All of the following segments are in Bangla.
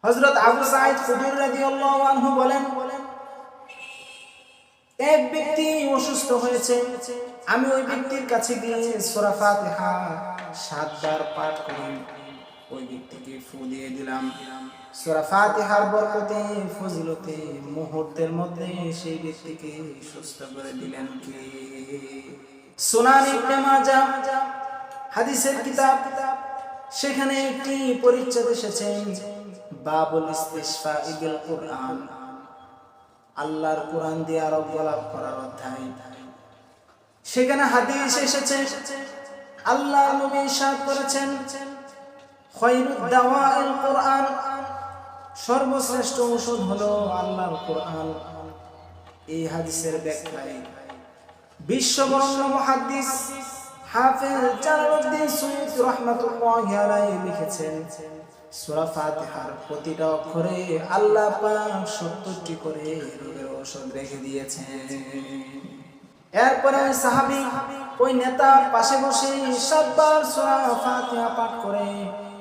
হযরত আবু সাঈদ খুদরি রাদিয়াল্লাহু আনহু বলেন, এক ব্যক্তি অসুস্থ হয়েছে, আমি ওই ব্যক্তির কাছে গিয়ে সূরা ফাতিহা ৭ বার পাঠ করে ওই ব্যক্তিকে ফু দিয়ে দিলাম। সূরা ফাতিহার বরকতে, ফজিলতে মুহূর্তের মধ্যে সেই ব্যক্তিকে সুস্থ করে দিলেন কে? সুনান ইবনে মাজাহ হাদিসের কিতাব, সেখানে একটি পরিচ্ছেদ এসেছে, বাবুল ইস্তিশফা'i বিল কুরআন, আল্লাহর কোরআন দিয়ে আরোগ্য লাভ করার অধ্যায়। সেখানে হাদিস এসেছে, আল্লাহর নবী ইরশাদ করেছেন, খায়রুদ দাওয়াইল কুরআন, সর্বশ্রেষ্ঠ ঔষধ হলো আল্লাহর কোরআন। এই হাদিসের ব্যাখ্যায় বিশ্ববরণ্য মুহাদ্দিস হাফেজ জালালউদ্দিন সুয়ুতী রাহমাতুল্লাহি আলাইহি লিখেছেন, সূরা ফাতিহার প্রতিটা অক্ষরে আল্লাহ পাক ৭০টি করে রোগের ঔষধ রেখে দিয়েছেন। এরপরে ওই সাহাবী, ওই নেতা পাশে বসে ৭ বার সূরা ফাতিহা পাঠ করে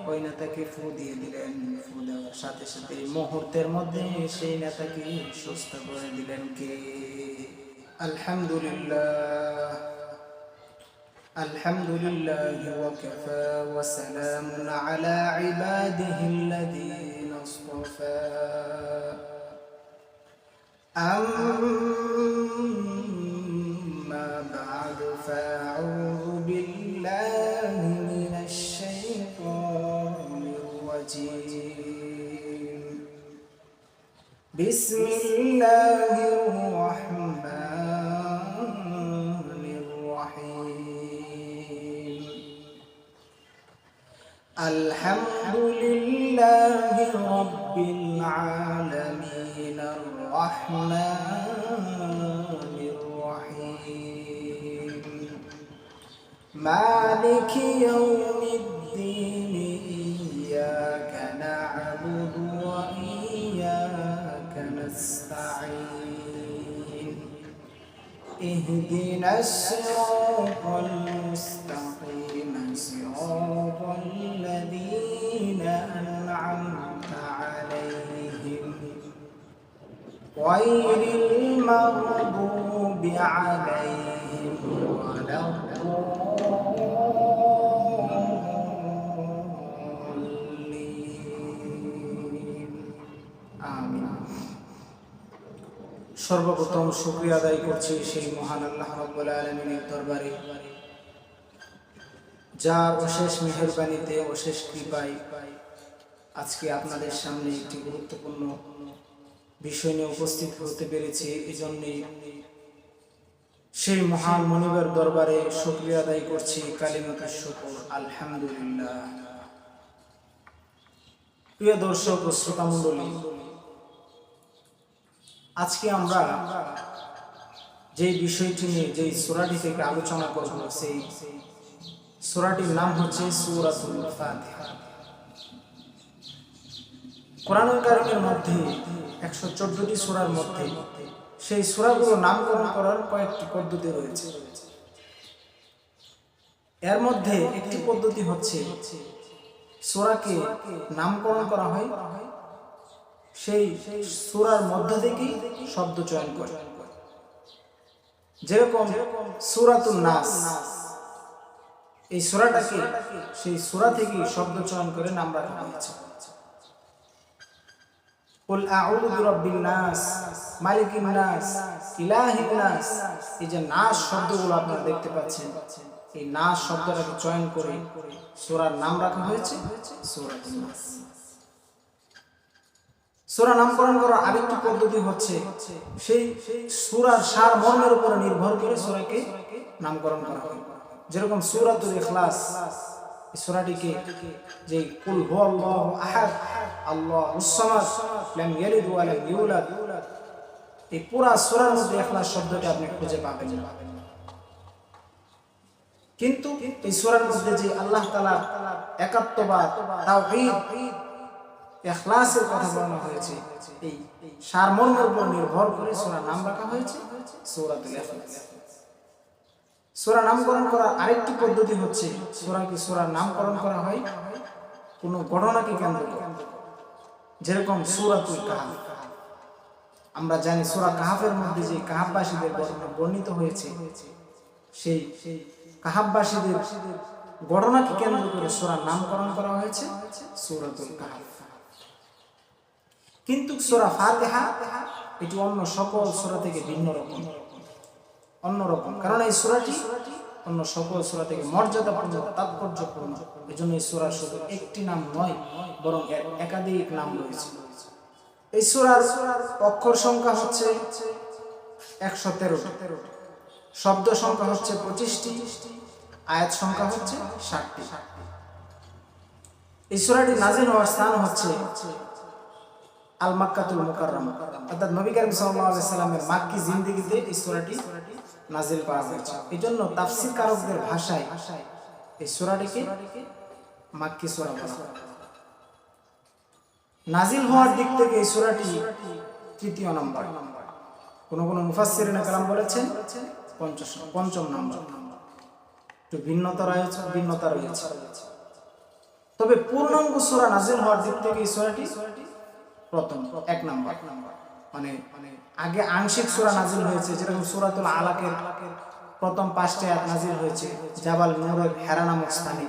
ওই নেতাকে ফু দিয়ে দিলেন। ফু দেওয়ার সাথে সাথে মুহূর্তের মধ্যে সেই নেতাকে সুস্থ করে দিলেন কে? আলহামদুলিল্লাহ, আলহামদুলিল্লাহি ওয়া কাফা ওয়া সালামুন আলা ইবাদিহিল্লাযীনা ইসতাফা। আম্মা বা'দু ফাআউযু বিল্লাহি মিনাশ শাইতানির রাজীম। বিসমিল্লাহির রাহমানির রাহিম। আলহামদুলিল্লাহি রাব্বিল আলামিন, আর রাহমানির রাহিম, মালিকি ইয়াউমিদ্দিন, ইয়াকা না'বুদু ওয়া ইয়াকা নাস্তাঈন, ইহদিনাস সিরাতাল মুস্তাকিম, সিরাতাল লাযীনা আন'আমতা আলাইহিম, গায়রিল মাগদুবি আলাইহিম ওয়ালাদ-দাল্লিন। আমিন। সর্বপ্রথম শুকরিয়া আদায় করছি সেই মহান আল্লাহ রাব্বুল আলামিনের দরবারে, যার অশেষ মেহেরবানিতে, অশেষ কৃপায় আজকে আপনাদের সামনে একটি গুরুত্বপূর্ণ বিষয় নিয়ে উপস্থিত হতে পেরেছি। এই জন্যে সেই মহান মনিবের দরবারে শুকরিয়া আদায় করছি, কালিমাতুশ শুকর, আলহামদুলিল্লাহ। প্রিয় দর্শক ও শ্রোতা মণ্ডলী, আজকে আমরা যেই বিষয়টি নিয়ে, যেই সূরাটি থেকে আলোচনা করব, সেই সূরাটির নাম হচ্ছে সূরাতুল ফাতিহা। কোরআনুল কারীমের মধ্যে ১১৪টি সূরার মধ্যে সেই সূরাগুলো নামকরণ করার কয়েকটি পদ্ধতি রয়েছে। এর মধ্যে একটি পদ্ধতি হচ্ছে সূরাকে নামকরণ করা হয় সেই সূরার মধ্য থেকেই শব্দ চয়ন করে। যেরকম সূরাতুন নাস, এই সূরাটাকে সেই সূরা থেকেই শব্দ চয়ন করে নাম রাখা হয়েছে। কুল আউযু বিরাব্বিন নাস, মালিকিন নাস, ইলাহিন নাস, এই যে নাস শব্দগুলো আপনারা দেখতে পাচ্ছেন, এই নাস শব্দটাকে চয়ন করে সূরার নাম রাখা হয়েছে সূরাতুন নাস। সূরা নামকরণ করার আরেকটি পদ্ধতি হচ্ছে সেই সূরার সারমর্মের উপর নির্ভর করে সূরাকে নামকরণ করা হয়। যেরকম সূরাতুল ইখলাস, এই সূরাটিকে যে কুল হুয়াল্লাহু আহাদ, আল্লাহুস সামাদ, লাম ইয়ালিদ ওয়া লাম ইউলাদ, এই পুরা সূরার মধ্যে ইখলাস শব্দটি আপনি খুঁজে পাবেন না। কিন্তু এই সূরার মধ্যে যে আল্লাহ তাআলার একাত্মবাদ, তাওহীদ, ইখলাসের কথা বলা হয়েছে, এই সারমর্মের উপর নির্ভর করে সূরার নাম রাখা হয়েছে সূরাতুল ইখলাস। সূরা নামকরণ করার আরেকটি পদ্ধতি হচ্ছে সূরার নামকরণ করা হয় কোনো ঘটনাকে কেন্দ্র করে। যেরকম সূরাতুল কাহফ, আমরা জানি সূরা কাহফের মধ্যে যে কাহফবাসীদের ঘটনা বর্ণিত হয়েছে, সেই কাহফবাসীদের ঘটনাকে কেন্দ্র করে সূরার নামকরণ করা হয়েছে সূরাতুল কাহফ। কিন্তু সূরা ফাতিহা এটি অন্য সকল সূরা থেকে ভিন্ন রকম, অন্যরকম, কারণ এই সূরাটি অন্য সকল সূরা থেকে মর্যাদাপূর্ণ, তাৎপর্যপূর্ণ। এজন্য এই সূরার শুধু একটি নাম নয়, বরং এর একাধিক নাম রয়েছে। এই সূরার অক্ষর সংখ্যা হচ্ছে 113, শব্দ সংখ্যা হচ্ছে 25টি, আয়াত সংখ্যা হচ্ছে 60টি। এই সূরাটি নাযিল হওয়ার স্থান হচ্ছে আল মাক্কাতুল মুকাররমা, অর্থাৎ নবী করিম সাল্লাল্লাহু আলাইহি সাল্লামের মাক্কি জিন্দেগিতে এই সূরাটি নাযিল করা হয়েছে। এজন্য তাফসীরকারকদের ভাষায় এই সূরাটিকে মাক্কি সূরা বলা হয়। নাযিল হওয়ার দিক থেকে এই সূরাটি তৃতীয় নম্বর, কোন কোন মুফাসসিরিনে কেরাম বলেছেন পঞ্চম নম্বর, একটু ভিন্নতা রয়েছে। তবে পূর্ণাঙ্গ সূরা নাযিল হওয়ার দিক থেকে এই সূরাটি প্রথম, 1 নম্বর। মানে আগে আংশিক সূরা নাযিল হয়েছে, যেরকম সূরাতুল আলাকের প্রথম 5টি আয়াত নাযিল হয়েছে জাবাল নূরের হেরা নামক স্থানে।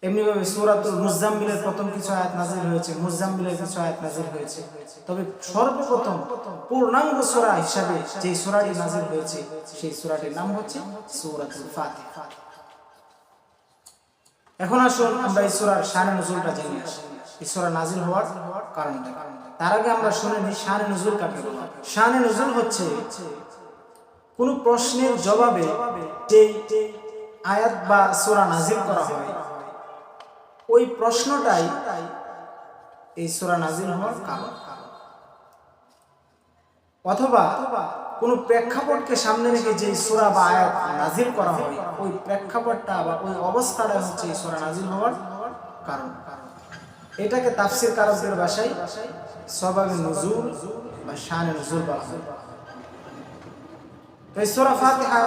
এমনিভাবে সূরাতুল মুজাম্মিলের প্রথম কিছু আয়াত নাযিল হয়েছে, মুজাম্মিলের কিছু আয়াত নাযিল হয়েছে। তবে সর্বপ্রথম পূর্ণাঙ্গ সূরা হিসাবে যে সূরাটি নাযিল হয়েছে সেই সূরাটির নাম হচ্ছে সূরাতুল ফাতিহা। এখন আসুন আমরা এই সূরার শানে নুজুলটা জেনে আসি, এই সূরা নাযিল হওয়ার কারণটা। তার আগে আমরা শুনে নিই শানে নুজুল কাকে বলে। শানে নুজুল হচ্ছে কোন প্রশ্নের জবাবে যে আয়াত বা সূরা নাযিল করা হয়, ওই প্রশ্নটাই এই সূরা নাযিল হওয়ার কারণ। অথবা কোন প্রেক্ষাপটকে সামনে রেখে যে সূরা বা আয়াত নাযিল করা হয়, ওই প্রেক্ষাপটটা বা ওই অবস্থাটা হচ্ছে এই সূরা নাযিল হওয়ার কারণ। এটাকে তাফসীরকারকদের ভাষায় সবাবে নুজুল বা শানে নুজুল বলা হয়। তো এই সূরা ফাতিহা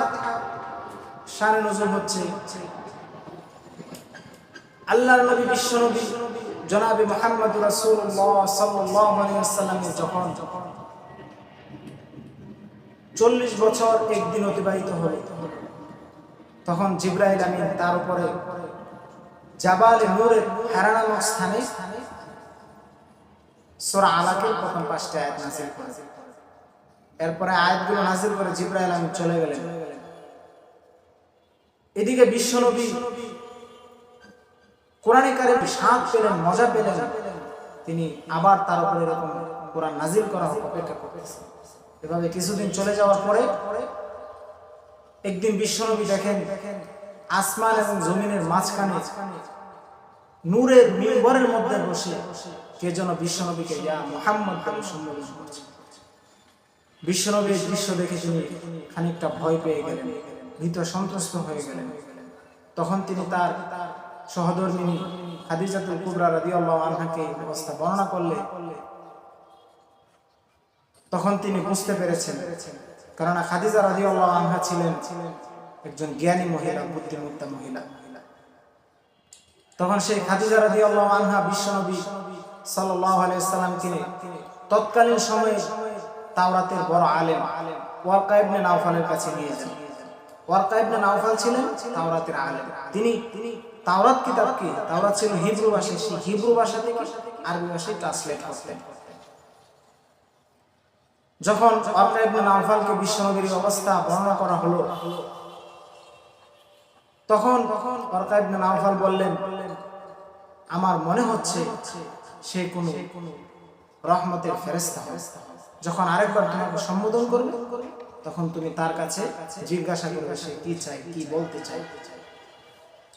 শানে নুজুল হচ্ছে আল্লাহর নবী বিশ্বনবী জনাবে মুহাম্মদুর রাসূলুল্লাহ সাল্লাল্লাহু আলাইহি ওয়াসাল্লামের যখন 40 বছর একদিন অতিবাহিত হলো, তখন জিবরাইল আমিন তার উপরে জাবালে নূরের হেরা নামক স্থানে সূরা আলাকের প্রথম 5টি আয়াত নাযিল করেন। এরপরে আয়াতগুলো নাযিল করে জিবরাইল আমিন চলে গেলেন। এদিকে বিশ্বনবী কোরআনে কারিম স্বাদ পেলেন, মজা পেলেন, তিনি আবার তার উপরে এরকম কোরআন নাযিল করা অপেক্ষা করতেছেন। এভাবে কিছুদিন চলে যাওয়ার পরে একদিন বিশ্বনবী দেখেন আসমান এবং জমিনের মাঝখানে নূরের মিম্বরের মধ্যে বসে কে যেন বিশ্বনবীকে ইয়া মুহাম্মদ বলে সম্বোধন করছে। বিশ্বনবীর দৃশ্য দেখে তিনি খানিকটা ভয় পেয়ে গেলেন, ভীত সন্ত্রস্ত হয়ে গেলেন। তখন তিনি তার সহধর্মিণী খাদিজাতুল কুবরা রাদিয়াল্লাহু আনহাকে অবস্থা বর্ণনা করলে তখন তিনি বুঝতে পেরেছেন, কারণ খাদিজা রাদিয়াল্লাহু আনহা ছিলেন একজন জ্ঞানী মহিলা, বুদ্ধিমত্তা মহিলা। তখন সেই খাদিজা রাদিয়াল্লাহু আনহা বিশ্বনবী সাল্লাল্লাহু আলাইহি সাল্লামকে তৎকালীন সময়ে তাওরাতের বড় আলেম ওয়ারকা ইবনে নাওফালের কাছে নিয়ে যান। ওয়ারকা ইবনে নাওফাল ছিলেন তাওরাতের আলেম। তিনি তাওরাত কিতাবকে, তাওরাত ছিল হিব্রু ভাষায়, সেই হিব্রু ভাষা থেকে আরবি ভাষায় ট্রান্সলেট করতেন। যখন ওয়ারকা ইবনে নাওফালকে বিশ্বনবীর অবস্থা বর্ণনা করা হলো, তখন ওয়ারকা ইবনে নাওফাল বললেন, আমার মনে হচ্ছে সে কোনো রহমতের ফেরেশতা। যখন আরেকবার তোমাকে সম্বোধন করবে, তখন তুমি তার কাছে জিজ্ঞাসা করবে সে কি চাই, কি বলতে চাই।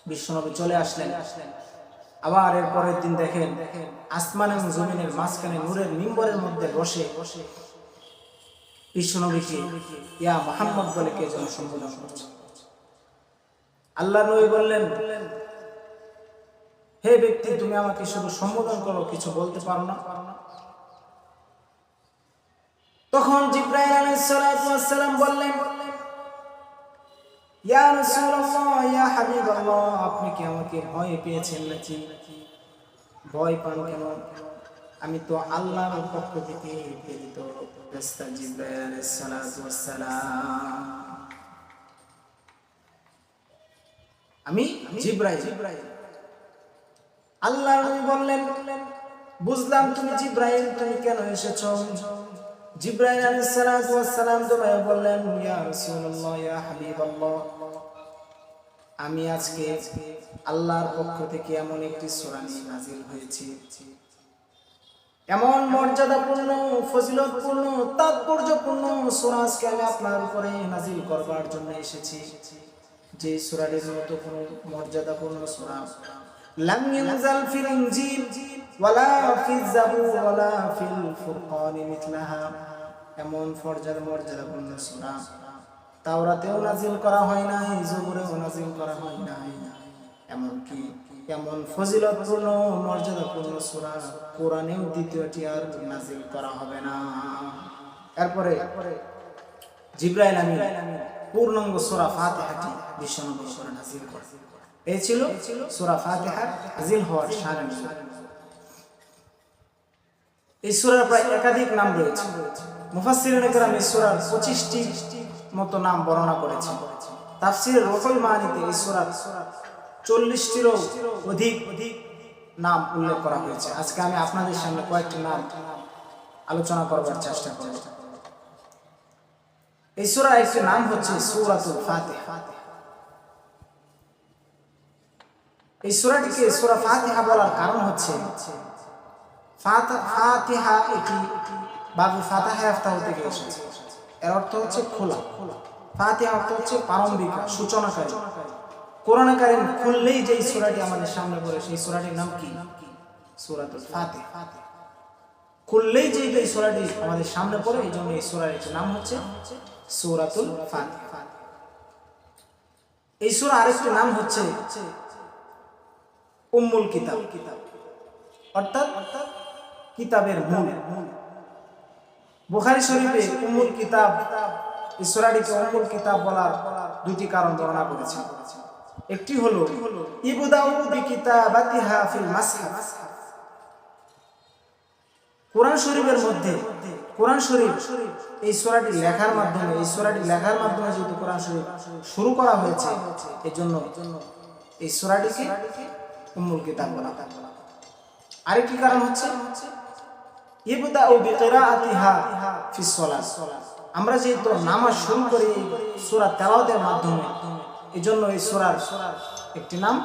বিশ্বনবী চলে আসলেন। আবার এর পরের দিন দেখেন আসমান এবং জমিনের মাঝখানে নূরের মিম্বরের মধ্যে বসে বিশ্বনবীকে ইয়া মুহাম্মদ বলে কে যেন সম্বোধন করছে। আল্লাহ নবী বললেন, হে ব্যক্তি, তুমি আমাকে শুধু সম্বোধন করো, কিছু বলতে পারো না। তখন জিবরাইল আলাইহিস সালাতু ওয়াস সালাম বললেন, ইয়া রাসূলুল্লাহ, ইয়া হাবিবাল্লাহ, আপনি কি আমাকে ভয় পেয়েছেন নাকি? ভয় পান কেন? আমি তো আল্লাহর পক্ষ থেকে প্রেরিত ফেরেশতা জিবরাইল আলাইহিস সালাতু ওয়াস সালাম। আমি জিবরাইল। আল্লাহর নবী বললেন, বুঝলাম তুমি জিবরাইল, তুমি কেন এসেছো? জিবরাইল আলাইহিস সালাতু ওয়াস সালাম দৌড়ায় বললেন, ইয়া রাসূলুল্লাহ, ইয়া হাবিবাল্লাহ, আমি আজকে আল্লাহর পক্ষ থেকে এমন একটি সূরা নিয়ে নাযিল হয়েছি, এমন মর্যাদাপূর্ণ, ফজিলতপূর্ণ, তাৎপর্যপূর্ণ সূরা আজকে আমি আপনার উপরে নাযিল করবার জন্য এসেছি, যে সূরাটির মতো কোনো মর্যাদাপূর্ণ সূরা লাম ইয়ানজাল ফিল ইনজিল ওয়ালা ফিজ জাবুর ওয়ালা ফিল ফুরকান মিথলাহা। এমন মর্যাদাপূর্ণ সূরা তাওরাতেও নাযিল করা হয় নাই, জবুরেও নাযিল করা হয় নাই। এমনকি এমন ফজিলতপূর্ণ, মর্যাদাপূর্ণ সূরা কোরআনেও দ্বিতীয়টি আর নাযিল করা হবে না। এরপরে জিবরাইল আমিন পূর্ণাঙ্গ সূরা ফাতিহাটি বিশ্বনবীর উপরে নাযিল করেন। এই ছিল সূরা ফাতিহার নাযিল হওয়ার শান। এই সূরার প্রায় একাধিক নাম রয়েছে। মুফাসসিরিনে কেরাম এই সূরার 25টি মতো নাম বর্ণনা করেছেন। তাফসীরে রুহুল মাআনিতে এই সূরার 40টিরও অধিক নাম উল্লেখ করা হয়েছে। আজকে আমি আপনাদের সামনে কয়েকটি নাম আলোচনা করবার চেষ্টা করব। এই সূরার একটি নাম হচ্ছে সূরাতুল ফাতিহা। এই সূরাটিকে সূরা ফাতিহা বলার কারণ হচ্ছে ফাতিহা এটি বাবু ফাতিহা ইফতাহ থেকে এসেছে। এর অর্থ হচ্ছে খোলা। ফাতিহা অর্থ হচ্ছে প্রারম্ভিকা, সূচনাকারী। কোরআন কারীম খুললেই যে সূরাটি আমাদের সামনে পড়ে সেই সূরাটির নাম কি? সূরাতুল ফাতিহা। খুললেই যে সূরাটি আমাদের সামনে পড়ে, এই জন্য এই সূরার নাম হচ্ছে সূরাতুল ফাতিহা। এই সূরা আরেকটি নাম হচ্ছে উম্মুল কিতাব, অর্থাৎ কিতাবের মূল। বুখারী শরীফে উম্মুল কিতাব, এই সূরাটিকে উম্মুল কিতাব বলার দুটি কারণ বর্ণনা করেছে। একটি হলো ইবদাউ বিকিতাবাতিহা ফিল মাসহাফ। কোরআন শরীফের মধ্যে, কোরআন শরীফ এই সূরাটি লেখার মাধ্যমে, যেহেতু কোরআন শরীফ শুরু করা হয়েছে, এজন্য এই সূরাটিকে উম্মুল কিতাব বলা। আরেকটি কারণ হচ্ছে ইবদাউ বিকিরাআতিহা ফিস সালাত। আমরা যেহেতু নামাজ শুরু করি সূরা তেলাওয়াতের মাধ্যমে, এজন্য এই সূরার একটি নাম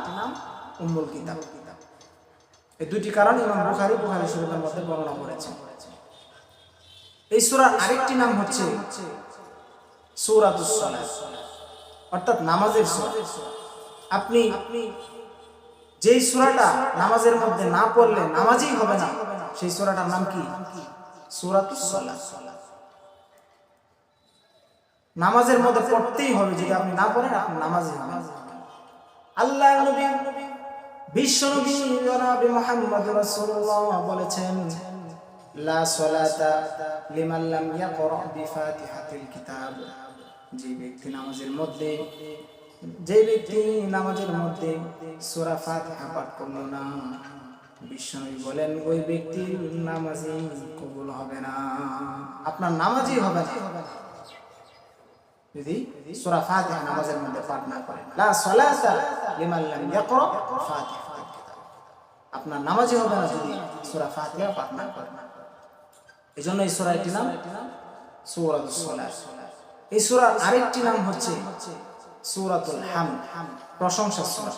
উম্মুল কিতাব। এই দুটি কারণ ইমাম বুখারী শরীফের মধ্যে বর্ণনা করেছেন। এই সূরার আরেকটি নাম হচ্ছে সূরাতুস সালাত, অর্থাৎ নামাজের সূরা। আপনি যেই সূরাটা নামাজের মধ্যে না পড়লে নামাজই হবে না, সেই সূরাটার নাম কি? সূরাতুস সালাত। নামাজের মধ্যে পড়তেই হবে, যদি আপনি না পড়েন আপনি নামাজই হবে না। আল্লাহর নবী বিশ্ব নবী জনাব মুহাম্মদ রাসূলুল্লাহ বলেছেন, লা সালাতা লিমান লাম ইয়াকরা বিফাতিহাতিল কিতাব। যে ব্যক্তি নামাজের মধ্যে সূরা ফাতিহা পাঠ করলো না, বিশ্বনবী বলেন ওই ব্যক্তির নামাজই কবুল হবে না, আপনার নামাজই হবে না যদি সূরা ফাতিহা নামাজের মধ্যে পাঠ না করেন। লা সালাতা লিমান লাম ইয়াকরা ফাতিহাতিল কিতাব, আপনার নামাজই হবে না যদি সূরা ফাতিহা পাঠ না করেন। এজন্য এই সূরাটির নাম সূরাতুস সালাত। এই সূরার আরেকটি নাম হচ্ছে সূরাতুল হামদ, প্রশংসা সূরা।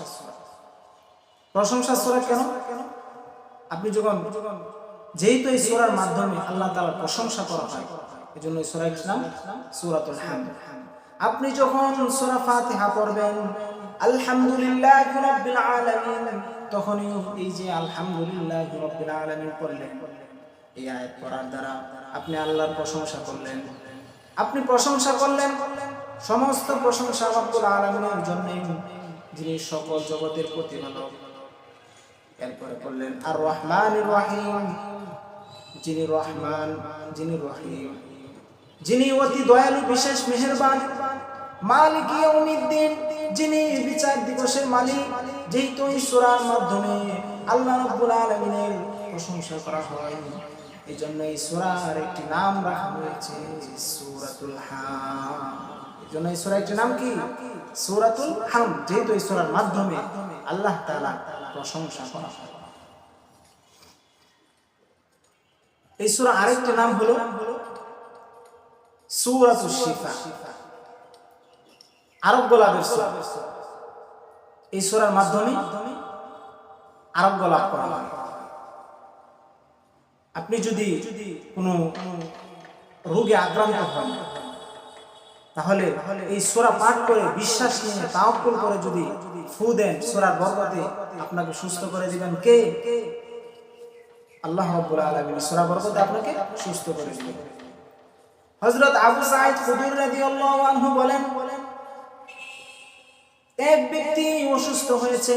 প্রশংসা সূরা কেন? আপনি যখন যেহেতু এই সূরার মাধ্যমে আল্লাহ তাআলার প্রশংসা করা হয়, এজন্য এই সূরাটির নাম সূরাতুল হামদ। আপনি যখন সূরা ফাতিহা পড়বেন আলহামদুলিল্লাহি রাব্বিল আলামিন, তখনই এই যে আলহামদুলিল্লাহি রাব্বিল আলামিন পড়লেন, এই আয়াত পড়ার দ্বারা আপনি আল্লাহর প্রশংসা করলেন। আপনি প্রশংসা করলেন, সমস্ত প্রশংসা রব্বুল আলামিনের জন্য, যিনি সকল জগতের প্রতিপালক। এরপরে বললেন আর রহমানির রহিম, যিনি রহমান, যিনি রহিম, যিনি অতি দয়ালু, বিশেষ মেহেরবান। মালিক ইয়াউমিদ্দিন, যিনি বিচার দিবসের মালিক। যেহেতু এই সূরার মাধ্যমে আল্লাহ রাব্বুল আলামিনের প্রশংসা করা হয়। এই জন্য এই সূরার একটি নাম রাখা হয়েছে সূরাতুল হাম। এই জন্য এই সূরার একটি নাম কি? সূরাতুল হাম, যেহেতু এই সূরার মাধ্যমে আল্লাহ তাআলা প্রশংসা করা হয়। এই সূরা আরেকটি নাম হলো সূরাতুশ শিফা, আরোগ্য লাভের সূরা। এই সূরার মাধ্যমে আরোগ্য লাভ করা হয়। আপনি যদি কোনো রোগে আক্রান্ত হন, তাহলে এই সূরা পাঠ করে বিশ্বাস নিয়ে তাওয়াক্কুল করে যদি ফু দেন, সূরার বরকতে আপনাকে সুস্থ করে দিবেন কে? আল্লাহ রাব্বুল আলামিন সূরা বরকতে আপনাকে সুস্থ করে দিবেন। হযরত আবু সাঈদ খুদরি রাদিয়াল্লাহু আনহু বলেন, এক ব্যক্তি অসুস্থ হয়েছে,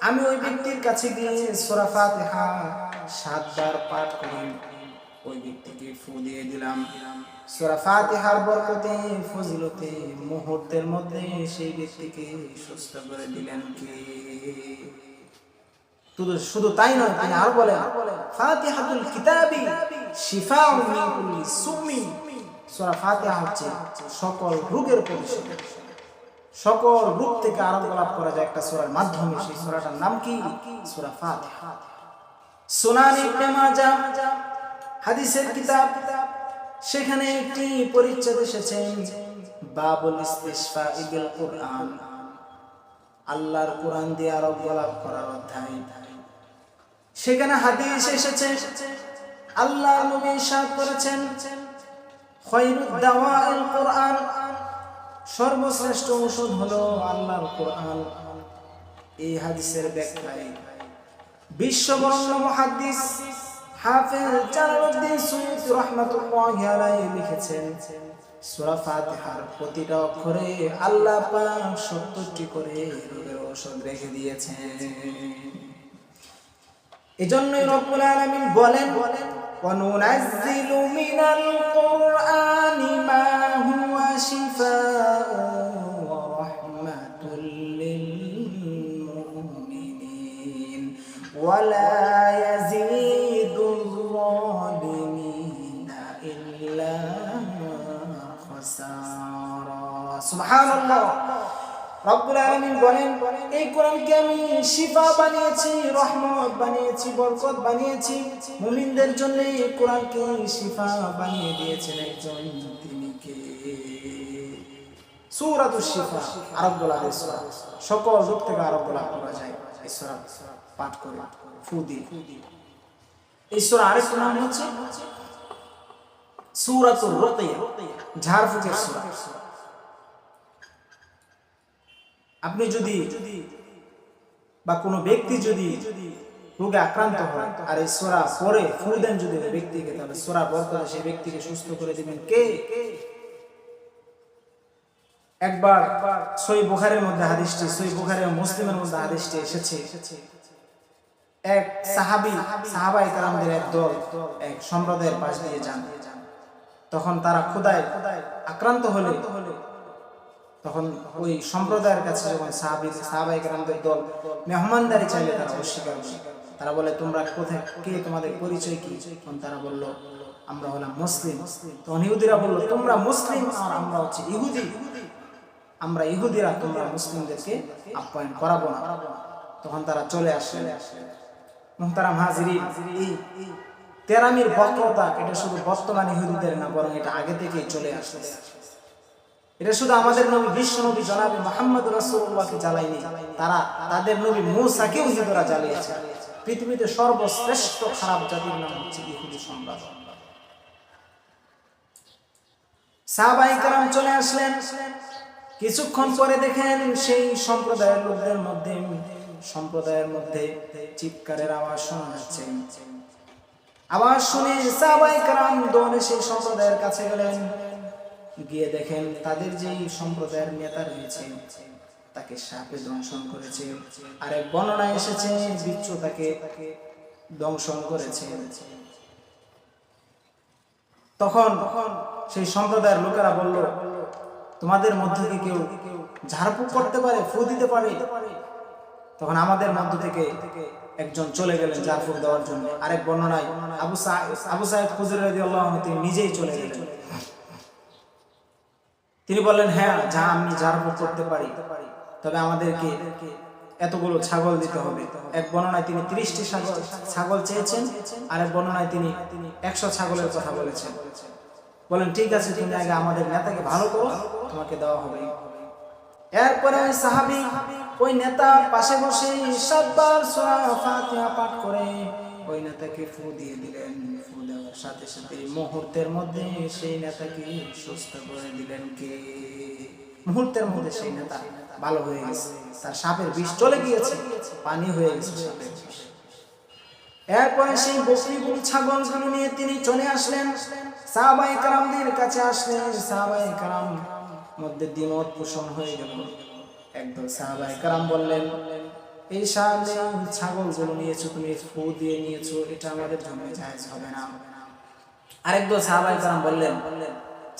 আমি ওই ব্যক্তির কাছে গিয়ে সূরা ফাতিহা ৭ বার পাঠ করে ওই ব্যক্তিকে ফু দিয়ে দিলাম। সূরা ফাতিহার বরকতে ফজিলতে মুহূর্তের মধ্যে সেই ব্যক্তিকে সুস্থ করে দিলেন কে? শুধু তাই নয়, তিনি আর বলেন, ফাতিহাতুল কিতাবি শিফাউন মিন কুল্লি সুমিন। সূরা ফাতিহা হচ্ছে সকল রোগের প্রতিষেধক। সকল রোগ থেকে আরোগ্য লাভ করা যায় একটা সূরার মাধ্যমে। সেই সূরাটার নাম কি? সূরা ফাতিহা। সুনান ইবনে মাজাহ হাদিসের কিতাব, সেখানে একটি পরিচ্ছেদ এসেছে বাবুল ইস্তিশফা বিল কুরআন, আল্লাহর কোরআন দিয়ে আরোগ্য লাভ করার অধ্যায়। সেখানে হাদিস এসেছে আল্লাহর নবী ইরশাদ করেছেন, খায়রুদ দাওয়াইল কুরআন, সর্বশ্রেষ্ঠ ঔষধ হলো আল্লাহর কোরআন। এই হাদিসের ব্যাখ্যায় বিশ্ববরেণ্য মুহাদ্দিস হাফেজ জালালউদ্দিন সুয়ুতী রাহমাতুল্লাহি আলাইহি লিখেছেন, সূরা ফাতিহার প্রতিটা অক্ষরে আল্লাহ পাক ৭০টি করে রোগের ঔষধ রেখে দিয়েছেন। এজন্যই রব্বুল আলামিন বলেন, ওয়া নুনাজ্জিলু মিনাল কুরআনি মা হুয়া শিফাউন ওয়া রাহমাতুল লিল মুমিনিন ওয়া লা ইয়াজিদুল যালিমিনা ইল্লা খাসারা। সুবহানাল্লাহ। রব্বুল আলামিন বলেন, এই কোরআনকে আমি শিফা বানিয়েছি, রহমত বানিয়েছি, বরকত বানিয়েছি। মুমিনদের জন্য এই কোরআনকে শিফা বানিয়ে দিয়েছেন একজন, তিনি কে? সূরাতুশ শিফা, আরোগ্য লাভের সূরা। সকল রোগ থেকে আরোগ্য লাভ করা যায় এই সূরা পাঠ করে, ফু দিয়ে। এই সূরা আরেকটা নাম হচ্ছে সূরাতুর রুকিয়া, ঝাড়ফুঁকের সূরা। আপনি যদি বা কোনো ব্যক্তি যদি রোগে আক্রান্ত হয় আর এই সূরা পড়ে ফু দেন যদি ওই ব্যক্তিকে, তাহলে সূরা বরকতে সেই ব্যক্তিকে সুস্থ করে দিবেন কে? একবার সহিহ বুখারীর মধ্যে হাদিসটি, সহিহ বুখারী ও মুসলিমের মধ্যে হাদিসটি এসেছে, এক সাহাবায়ে কেরামদের এক দল এক সম্প্রদায়ের পাশ দিয়ে যান। তখন তারা ক্ষুধায় আক্রান্ত হলে তখন ওই সম্প্রদায়ের কাছে যখন সাহাবায়ে কেরামদের দল মেহমানদারি চাইলে তারা অস্বীকার করে। তারা বলে, তোমরা কোথায়, কে, তোমাদের পরিচয় কি? তখন তারা বলল, আমরা হলাম মুসলিম। তখন ইহুদিরা বলল, তোমরা মুসলিম আর আমরা হচ্ছে ইহুদি, আমরা ইহুদিরা তোমরা মুসলিমদেরকে আপ্যায়ন করাবো না। তখন তারা চলে আসলেন। মুহতারাম হাজিরিন, এই তেরামির বক্রতা এটা শুধু বর্তমান ইহুদিদের না, বরং এটা আগে থেকেই চলে আসছে। এটা শুধু আমাদের নবী বিশ্ব নবী জনাবে মুহাম্মদ রাসূলুল্লাহকে জ্বালায়নি, তারা তাদের নবী মূসাকেও ইহুদিরা জ্বালিয়েছে। পৃথিবীতে সর্বশ্রেষ্ঠ খারাপ জাতির নাম হচ্ছে ইহুদি সম্প্রদায়। সাহাবায়ে কেরাম চলে আসলেন। কিছুক্ষণ পরে দেখেন সেই সম্প্রদায়ের লোকদের মধ্যে চিৎকারের আওয়াজ শোনা যাচ্ছে। আওয়াজ শুনে সাহাবায়ে কেরাম দৌড়ে সেই সম্প্রদায়ের কাছে গেলেন। গিয়ে দেখেন তাদের যেই সম্প্রদায়ের নেতা রয়েছে তাকে সাপে দংশন করেছে। আর এক বর্ণনা এসেছে বিচ্ছু তাকে দংশন করেছে। তখন সেই সম্প্রদায়ের লোকেরা বলল, তোমাদের মধ্যে কি কেউ ঝাড়ফুঁক করতে পারে, ফু দিতে পারে? তখন আমাদের মধ্য থেকে একজন চলে গেলেন ঝাড়ফুঁক দেওয়ার জন্য। আরেক বর্ণনায় আবু সাঈদ খুদরি রাদিয়াল্লাহু আনহু তিনি নিজেই চলে গেলেন। তিনি বললেন, হ্যাঁ যা আমি ঝাড়ফুঁক করতে পারি, তবে আমাদেরকে এতগুলো ছাগল দিতে হবে। এক বর্ণনায় তিনি 30টি ছাগল চেয়েছেন, আরেক বর্ণনায় তিনি 100 ছাগলের কথা বলেছেন। বলেন ঠিক আছে, তুমি আগে আমাদের নেতাকে ভালো করো, তোমাকে দেওয়া হবে। এরপরে ওই সাহাবী ওই নেতার পাশে বসে 7 বার সূরা ফাতিহা পাঠ করে ওই নেতাকে ফু দিয়ে দিলেন। ফু দেওয়ার সাথে সাথে মুহূর্তের মধ্যে সেই নেতাকে সুস্থ করে দিলেন কে? মুহূর্তের মধ্যে সেই নেতা ভালো হয়ে গেছে, তার সাপের বিষ চলে গিয়েছে, পানি হয়ে গেছে সাপের বিষ। এরপরে সেই বকরিগুলো ছাগলগুলো নিয়ে তিনি চলে আসলেন, সাহাবায়ে কেরামদের কাছে আসলেন। সাহাবায়ে কেরাম মধ্যে দ্বিমত পোষণ হয়ে গেল। একদল সাহাবায়ে কেরাম বললেন, এই ছাগলগুলো নিয়েছো, তুমি ফু দিয়ে নিয়েছো, এটা আমাদের জন্য জায়েজ হবে না। আরেকদল সাহাবায়ে কেরাম বললেন,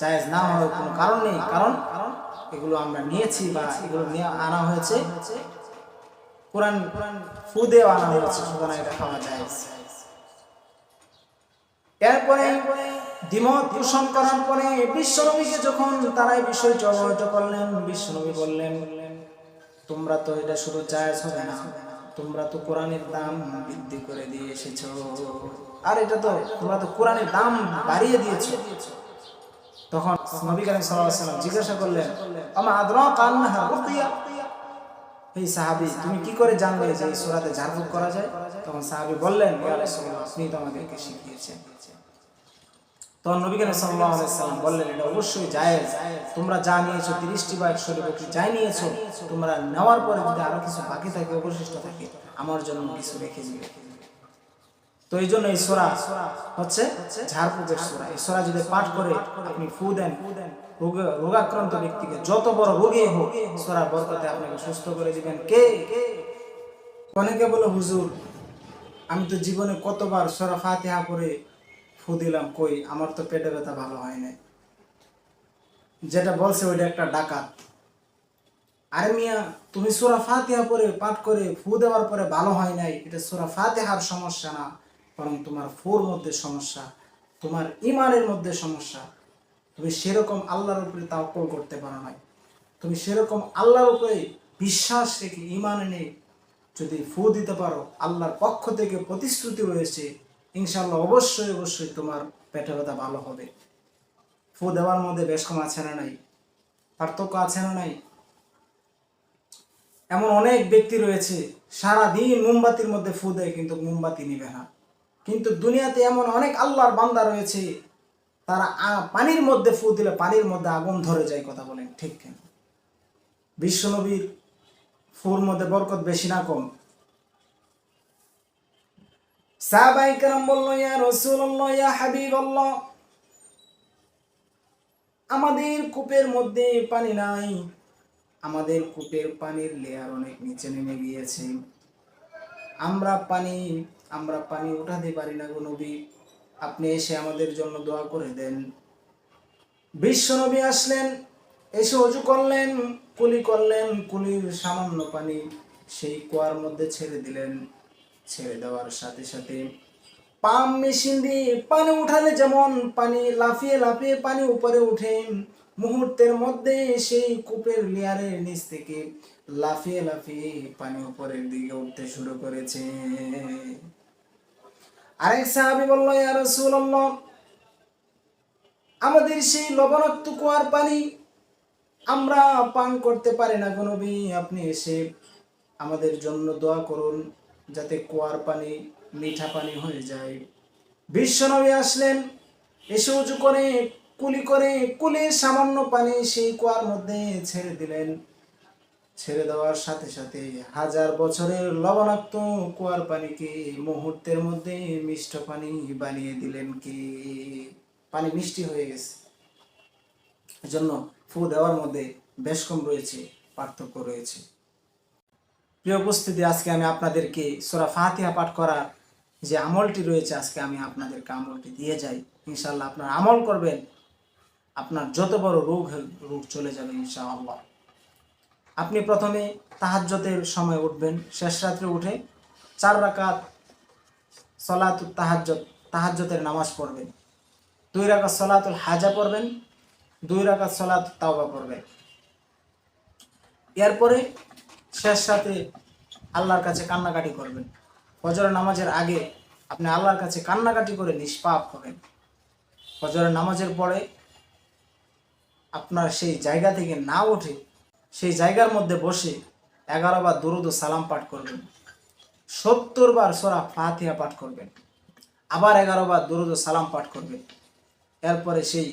জায়েজ না হওয়ার কোনো কারণ নেই, কারণ এগুলো আমরা নিয়েছি বা এগুলো নিয়ে আনা হয়েছে কোরআন ফু দিয়ে আনা হয়েছে, সুতরাং এটা খাওয়া জায়েজ। এরপরে দ্বিমত পোষণ করার পরে বিশ্বনবীকে যখন তারা এই বিষয়টি অবহিত করলেন, বিশ্বনবী বললেন, তোমরা তো এটা শুধু জায়েজ হবে না, তোমরা তো কোরআনের দাম বৃদ্ধি করে দিয়ে এসেছো, আর এটা তো তোমরা তো কোরআনের দাম বাড়িয়ে দিয়েছো। তখন নবী করিম সাল্লাল্লাহু আলাইহি ওয়াসাল্লাম জিজ্ঞাসা করলেন, আমা আদরাকা আন্নাহা রুকিয়া, এই সাহাবী তুমি কি করে জানলে যে এই সূরাতে ঝাড়ফুঁক করা যায়? তখন সাহাবী বললেন, ইয়া রাসূলুল্লাহ, আপনি তো আমাদেরকে শিখিয়েছেন। তখন নবী করিম সাল্লাল্লাহু আলাইহি ওয়াসাল্লাম বললেন, এটা অবশ্যই জায়েজ, তোমরা যা নিয়েছো 30টি বা 100টি বকরি যাই নিয়েছো, তোমরা নেওয়ার পরে যদি আরো কিছু বাকি থাকে, অবশিষ্ট থাকে, আমার জন্য কিছু রেখে দিবে। তো এই জন্য এই সূরা হচ্ছে ঝাড়ফুঁকের সূরা। এই সূরা যদি পাঠ করে আপনি ফু দেন, রোগাক্রান্ত ব্যক্তিকে, যত বড় রোগী হোক, সূরার বরকতে আপনাকে সুস্থ করে দিবেন কে? অনেকে বলে, হুজুর আমি তো জীবনে কতবার সূরা ফাতিহা পড়ে ফু দিলাম, কই আমার তো পেটে ব্যথা ভালো হয় না। যেটা বলছে ওইটা একটা ডাকাত। আরে মিয়া, তুমি সূরা ফাতিহা পড়ে পাঠ করে ফু দেওয়ার পরে ভালো হয় নাই, এটা সূরা ফাতিহার সমস্যা না, বরং তোমার ফুর মধ্যে সমস্যা, তোমার ঈমানের মধ্যে সমস্যা। তুমি সেরকম আল্লাহর উপরে তাওয়াক্কুল করতে পারো না, তুমি সেরকম আল্লাহর উপরে বিশ্বাস রেখে ঈমান এনে যদি ফু দিতে পারো, আল্লাহর পক্ষ থেকে প্রতিশ্রুতি রয়েছে, ইনশাআল্লাহ অবশ্যই অবশ্যই তোমার পেটে ব্যথা ভালো হবে। ফু দেওয়ার মধ্যে বেশ কম আছে না নাই? পার্থক্য আছে না নাই? এমন অনেক ব্যক্তি রয়েছে সারাদিন মোমবাতির মধ্যে ফু দেয়, কিন্তু মোমবাতি নিবে না। কিন্তু দুনিয়াতে এমন অনেক আল্লাহর বান্দা রয়েছে, তারা পানির মধ্যে ফু দিলে পানির মধ্যে আগুন ধরে যায়। কথা বলেন ঠিক কেন? বিশ্বনবীর ফুর মধ্যে বরকত বেশি না কম? সাহাবায়ে কেরাম বলল, ইয়া রাসূলুল্লাহ, ইয়া হাবিবাল্লাহ, আমাদের কূপের মধ্যে পানি নাই, আমাদের কূপের পানির লেয়ার অনেক নিচে নেমে গিয়েছে, আমরা পানি উঠাতে পারি না গো নবী, আপনি এসে আমাদের জন্য দোয়া করে দেন। বিশ্বনবী আসলেন, এসে ওযু করলেন, কুলি করলেন, কুলির সামান্য পানি সেই কুয়ার মধ্যে ছেড়ে দিলেন। ছেড়ে দেওয়ার সাথে সাথে পাম্প মেশিন দিয়ে পানি উঠালে যেমন পানি লাফিয়ে লাফিয়ে পানি উপরে উঠে, মুহূর্তের মধ্যে সেই কূপের লেয়ারের নিচ থেকে লাফিয়ে লাফিয়ে পানি উপরের দিকে উঠতে শুরু করেছে। আরেক সাহাবী বলল, ইয়া রাসূলুল্লাহ, আমাদের সেই লবণাক্ত কুয়ার পানি আমরা পান করতে পারি না গো নবী, আপনি এসে আমাদের জন্য দোয়া করুন যাতে কুয়ার পানি মিঠা পানি হয়ে যায়। বিশ্বনবী আসলেন, এসে উঁচু করে কুলির সামান্য পানি সেই কুয়ার মধ্যে ছেড়ে দিলেন। ছেড়ে দেওয়ার সাথে সাথে 1000 বছরের লবণাক্ত কুয়ার পানিকে মুহূর্তের মধ্যে মিষ্ট পানি বানিয়ে দিলেন কি? পানি মিষ্টি হয়ে গেছে। এজন্য ফু দেওয়ার মধ্যে বেশ কম রয়েছে, পার্থক্য রয়েছে। প্রিয় উপস্থিতি, আজকে আমি আপনাদেরকে সূরা ফাতিহা পাঠ করার যে আমলটি রয়েছে, আজকে আমি আপনাদেরকে আমলটি দিয়ে যাই। ইনশাআল্লাহ আপনারা আমল করবেন, আপনার যত বড় রোগ চলে যাবে ইনশাআল্লাহ। আপনি প্রথমে তাহাজ্জুদের সময় উঠবেন, শেষ রাত্রে উঠে 4 রাকাত সলাতুল তাহাজ্জুদ, তাহাজ্জুদের নামাজ পড়বেন, 2 রাকাত সলাতুল হাজা পড়বেন, 2 রাকাত সলাতুল তাওবা পড়বেন। এরপরে শেষ রাতে আল্লাহর কাছে কান্নাকাটি করবেন। ফজরের নামাজের আগে আপনি আল্লাহর কাছে কান্নাকাটি করে নিষ্পাপ হবেন। ফজরের নামাজের পরে আপনার সেই জায়গা থেকে না উঠে সেই জায়গার মধ্যে বসে 11 বার দুরূদ ও সালাম পাঠ করবেন, 70 বার সূরা ফাতিহা পাঠ করবেন, আবার 11 বার দুরূদ ও সালাম পাঠ করবেন। এরপরে সেই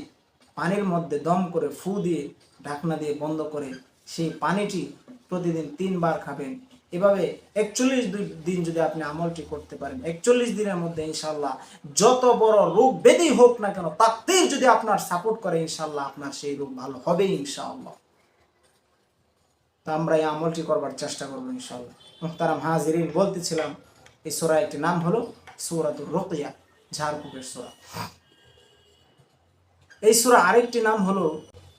পানির মধ্যে দম করে ফু দিয়ে ঢাকনা দিয়ে বন্ধ করে সেই পানিটি প্রতিদিন 3 বার খাবেন। এভাবে 41 দিন যদি আপনি আমলটি করতে পারেন, 41 দিনের মধ্যে ইনশাআল্লাহ যত বড় রোগ ব্যাধি হোক না কেন, তাকদীর যদি আপনার সাপোর্ট করে ইনশাআল্লাহ আপনার সেই রোগ ভালো হবে ইনশাআল্লাহ। তো আমরা এই আমলটি করবার চেষ্টা করবো ইনশাআল্লাহ। মুহতারাম হাজিরিন, বলতেছিলাম এই সূরা একটি নাম হলো সূরাতুর রুকিয়া, ঝাড়ফুঁকের সূরা। এই সূরা আরেকটি নাম হলো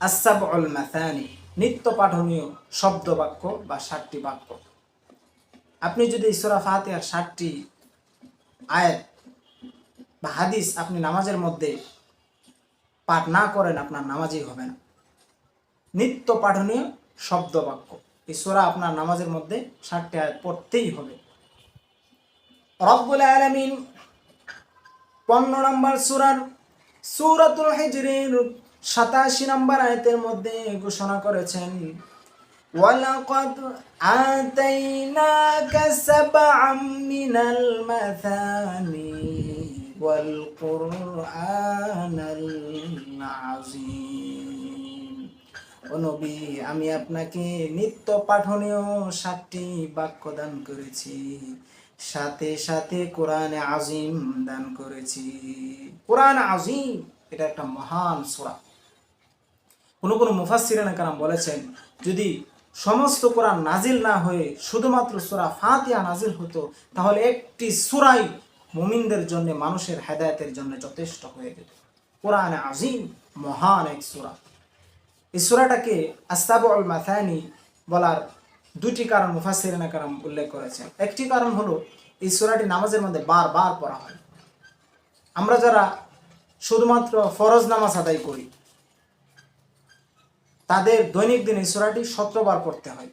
আস-সাবউল মাসানি, নিত্য পাঠনীয় শব্দ বাক্য বা 60টি বাক্য। আপনি যদি সূরা ফাতিহার 60টি আয়াত বা হাদিস আপনি নামাজের মধ্যে পাঠ না করেন, আপনার নামাজই হবে না। নিত্য পাঠনীয় শব্দ বাক্য এই সূরা আপনার নামাজের মধ্যে 60টি আয়াত পড়তেই হবে। রব্বুল আলামিন 15 নম্বর সূরাতুল হিজরের 87 নম্বর আয়াতের মধ্যে ঘোষণা করেছেন, ওয়ালাকাদ আতাইনাকা সাবআম মিনাল মাসানি ওয়াল কুরআনাল আযীম। ও নবী, আমি আপনাকে নিত্য পাঠনীয় 60টি বাক্য দান করেছি, সাথে সাথে কোরআনে আজিম দান করেছি। কোরআন আজিম এটা একটা মহান সূরা। কোন মুফাসসিরিন কেরাম বলেছেন, যদি সমস্ত কোরআন নাজিল না হয়ে শুধুমাত্র সূরা ফাতিহা নাজিল হতো, তাহলে একটি সূরাই মুমিনদের জন্য, মানুষের হেদায়েতের জন্য যথেষ্ট হয়ে যেত। কোরআন আজিম মহান এক সূরা। এই সূরাটাকে আস-সাবউল মাসানি বলার 2টি কারণ মুফাসসিরিন কেরাম উল্লেখ করেছেন। একটি কারণ হলো এই সূরাটি নামাজের মধ্যে বারবার পড়া হয়। আমরা যারা শুধুমাত্র ফরজ নামাজ আদায় করি, তাদের দৈনিক দিন এই সূরাটি 17 বার পড়তে হয়।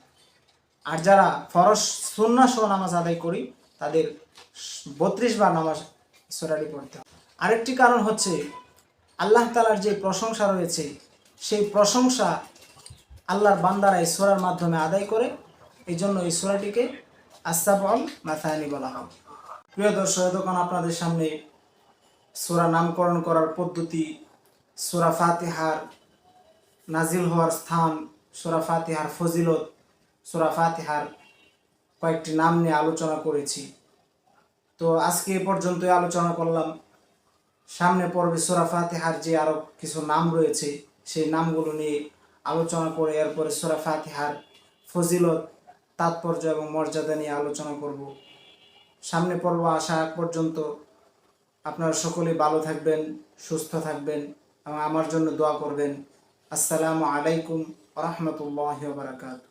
আর যারা ফরজ সুন্নাহ সহ নামাজ আদায় করি, তাদের 32 বার নামাজ সূরাটি পড়তে হয়। আরেকটি কারণ হচ্ছে আল্লাহ তাআলার যে প্রশংসা রয়েছে, সেই প্রশংসা আল্লাহর বান্দারা এই সূরার মাধ্যমে আদায় করে, এই জন্য এই সূরাটিকে আস-সাবউল মাসানি বলা হয়। প্রিয় দর্শক, এতক্ষণ আপনাদের সামনে সূরা নামকরণ করার পদ্ধতি, সূরা ফাতিহার নাজিল হওয়ার স্থান, সূরা ফাতিহার ফজিলত, সূরা ফাতিহার কয়েকটি নাম নিয়ে আলোচনা করেছি। তো আজকে এ পর্যন্তই আলোচনা করলাম। সামনে পর্বে সূরা ফাতিহার যে আরো কিছু নাম রয়েছে, সেই নামগুলো নিয়ে আলোচনা করে এরপরে সূরা ফাতিহার ফজিলত, তাৎপর্য এবং মর্যাদা নিয়ে আলোচনা করব। সামনে পর্ব আসা পর্যন্ত আপনারা সকলেই ভালো থাকবেন, সুস্থ থাকবেন এবং আমার জন্য দোয়া করবেন। আসসালামু আলাইকুম ওয়া রাহমাতুল্লাহি ওয়া বারাকাতুহু।